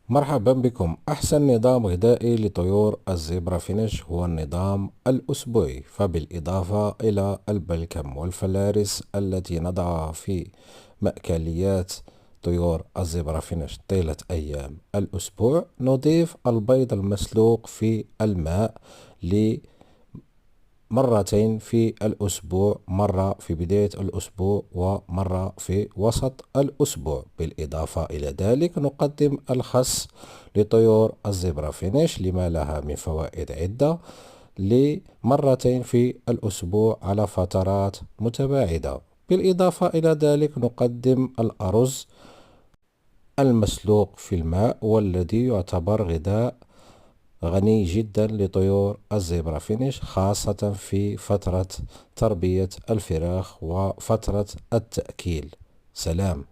مرحبا بكم. أحسن نظام غذائي لطيور الزبرافينش هو النظام الأسبوعي، فبالإضافة إلى البلكم والفلارس التي نضعها في مأكليات طيور الزبرافينش طيلة أيام الأسبوع، نضيف البيض المسلوق في الماء مرتين في الأسبوع، مرة في بداية الأسبوع ومرة في وسط الأسبوع. بالإضافة إلى ذلك نقدم الخس لطيور الزبرافينيش لما لها من فوائد عدة لمرتين في الأسبوع على فترات متباعدة. بالإضافة إلى ذلك نقدم الأرز المسلوق في الماء، والذي يعتبر غذاء غني جدا لطيور الزبرافينيش، خاصة في فترة تربية الفراخ وفترة التأكيل. سلام.